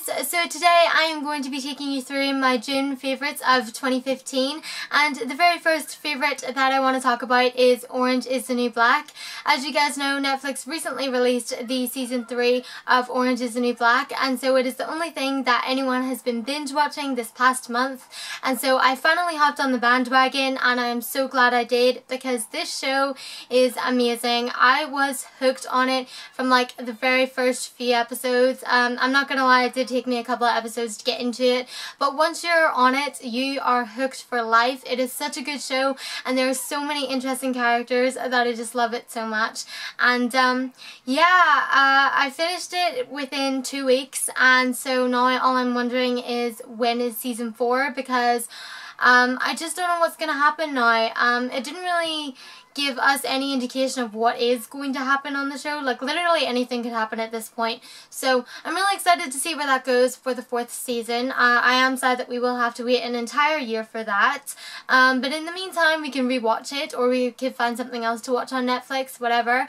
guys, so today I am going to be taking you through my June favourites of 2015, and the very first favourite that I want to talk about is Orange is the New Black. As you guys know, Netflix recently released the season 3 of Orange is the New Black, and so it is the only thing that anyone has been binge watching this past month, and so I finally hopped on the bandwagon and I am so glad I did because this show is amazing. I was hooked on it from like the very first few episodes. I'm not gonna lie, it did take me a couple of episodes to get into it, but once you're on it, you are hooked for life. It is such a good show and there are so many interesting characters that I just love it so much. And I finished it within 2 weeks, and so now all I'm wondering is when is season 4, because I just don't know what's gonna happen now. It didn't really give us any indication of what is going to happen on the show. Like literally anything could happen at this point. So I'm really excited to see where that goes for the 4th season. I am sad that we will have to wait an entire year for that. But in the meantime, we can rewatch it, or we could find something else to watch on Netflix, whatever.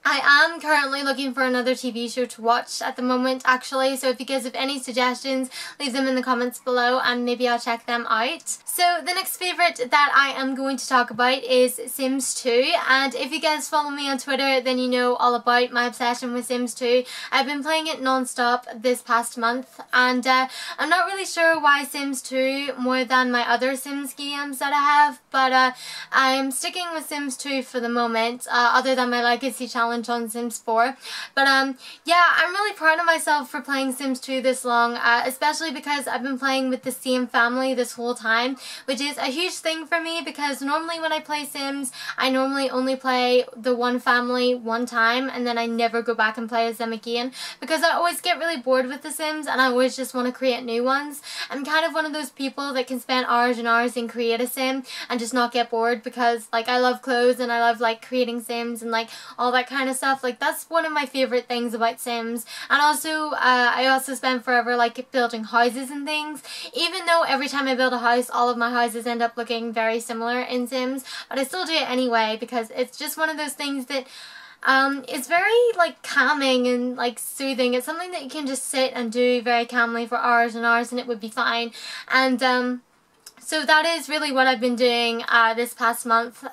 I am currently looking for another TV show to watch at the moment, actually, so if you guys have any suggestions, leave them in the comments below and maybe I'll check them out. So the next favourite that I am going to talk about is Sims 2, and if you guys follow me on Twitter then you know all about my obsession with Sims 2. I've been playing it non-stop this past month, and I'm not really sure why Sims 2 more than my other Sims games that I have, but I'm sticking with Sims 2 for the moment, other than my Legacy Challenge on Sims 4. But yeah, I'm really proud of myself for playing Sims 2 this long, especially because I've been playing with the same family this whole time, which is a huge thing for me because normally when I play Sims, I normally only play the one family one time and then I never go back and play as them again because I always get really bored with the Sims and I always just want to create new ones. I'm kind of one of those people that can spend hours and hours and create a Sim and just not get bored because like I love clothes and I love like creating Sims and like all that kind of stuff. Like that's one of my favorite things about Sims. And also I also spend forever like building houses and things, even though every time I build a house all of my houses end up looking very similar in Sims, but I still do it anyway because it's just one of those things that it's very like calming and like soothing. It's something that you can just sit and do very calmly for hours and hours and it would be fine. And so that is really what I've been doing this past month.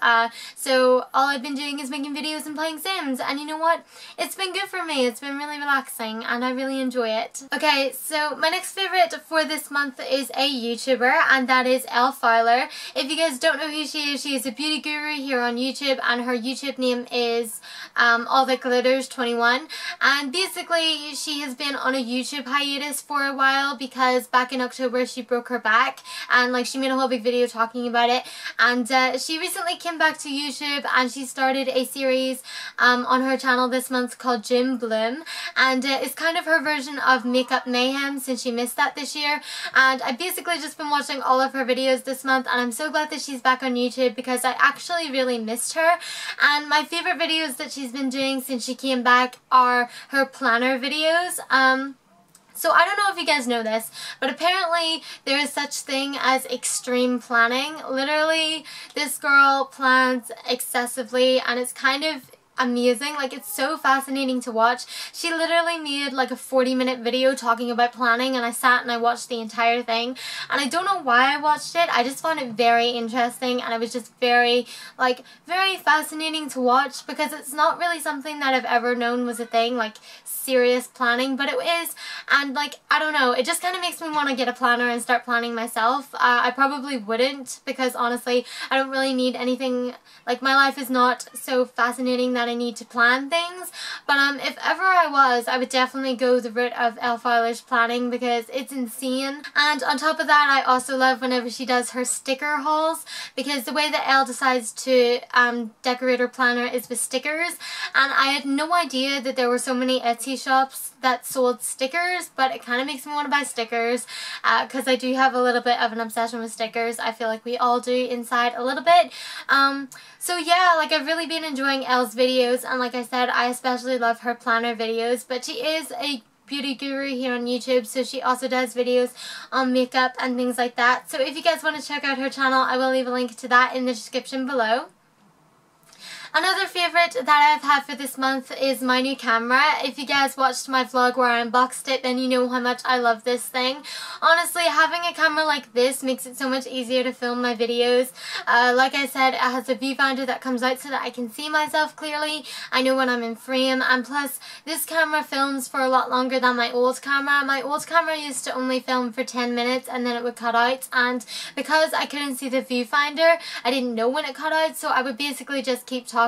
So all I've been doing is making videos and playing Sims, and you know what? It's been good for me. It's been really relaxing and I really enjoy it. Okay, so my next favourite for this month is a YouTuber, and that is Fowler. If you guys don't know who she is a beauty guru here on YouTube, and her YouTube name is All That Glitters 21. And basically she has been on a YouTube hiatus for a while because back in October she broke her back, and like she made a whole big video talking about it, and she recently came back to YouTube and she started a series on her channel this month called June Bloom, and it's kind of her version of Makeup Mayhem since she missed that this year. And I've basically just been watching all of her videos this month and I'm so glad that she's back on YouTube because I actually really missed her. And my favourite videos that she's been doing since she came back are her planner videos. So I don't know if you guys know this, but apparently there is such thing as extreme planning. Literally, this girl plans excessively and it's kind of amazing. Like, it's so fascinating to watch. She literally made like a 40-minute video talking about planning and I sat and I watched the entire thing, and I don't know why I watched it. I just found it very interesting and it was just very fascinating to watch because it's not really something that I've ever known was a thing, like serious planning, but it is. And like, I don't know, it just kind of makes me want to get a planner and start planning myself. I probably wouldn't because honestly I don't really need anything, like my life is not so fascinating that I need to plan things, but if ever I was, I would definitely go the route of Fowler's planning because it's insane. And on top of that, I also love whenever she does her sticker hauls because the way that Elle decides to decorate her planner is with stickers, and I had no idea that there were so many Etsy shops that sold stickers, but it kind of makes me want to buy stickers because I do have a little bit of an obsession with stickers. I feel like we all do inside a little bit. So yeah, like I've really been enjoying Elle's videos, and like I said, I especially love her planner videos, but she is a beauty guru here on YouTube, so she also does videos on makeup and things like that. So if you guys want to check out her channel, I will leave a link to that in the description below. Another favourite that I've had for this month is my new camera. If you guys watched my vlog where I unboxed it, then you know how much I love this thing. Honestly, having a camera like this makes it so much easier to film my videos. Like I said, it has a viewfinder that comes out so that I can see myself clearly. I know when I'm in frame, and plus this camera films for a lot longer than my old camera. My old camera used to only film for 10 minutes and then it would cut out, and because I couldn't see the viewfinder, I didn't know when it cut out, so I would basically just keep talking,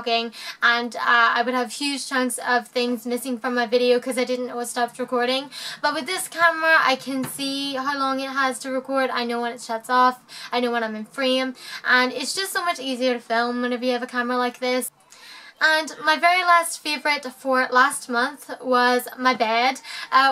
and I would have huge chunks of things missing from my video because I didn't know it stopped recording. But with this camera, I can see how long it has to record. I know when it shuts off, I know when I'm in frame, and it's just so much easier to film whenever you have a camera like this. And my very last favourite for last month was my bed,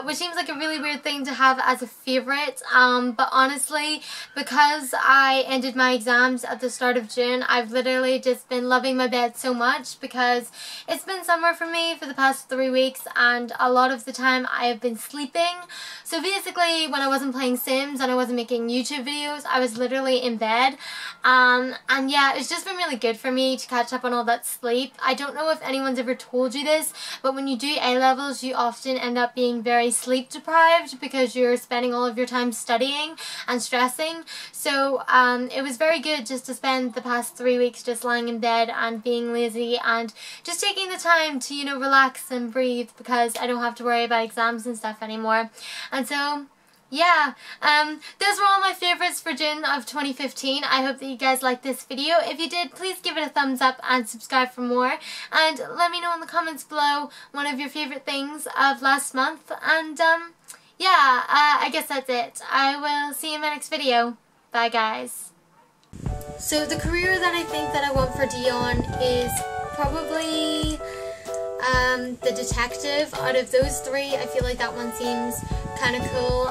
which seems like a really weird thing to have as a favourite, but honestly, because I ended my exams at the start of June, I've literally just been loving my bed so much because it's been summer for me for the past 3 weeks, and a lot of the time I have been sleeping. So basically, when I wasn't playing Sims and I wasn't making YouTube videos, I was literally in bed, and yeah, it's just been really good for me to catch up on all that sleep. I don't know if anyone's ever told you this, but when you do A-levels, you often end up being very sleep deprived because you're spending all of your time studying and stressing. So it was very good just to spend the past 3 weeks just lying in bed and being lazy and just taking the time to, you know, relax and breathe because I don't have to worry about exams and stuff anymore. And so yeah, those were all my favourites for June of 2015. I hope that you guys liked this video. If you did, please give it a thumbs up and subscribe for more. And let me know in the comments below one of your favourite things of last month. And yeah, I guess that's it. I will see you in my next video. Bye guys. So the career that I think that I want for Dion is probably the detective. Out of those three, I feel like that one seems kind of cool.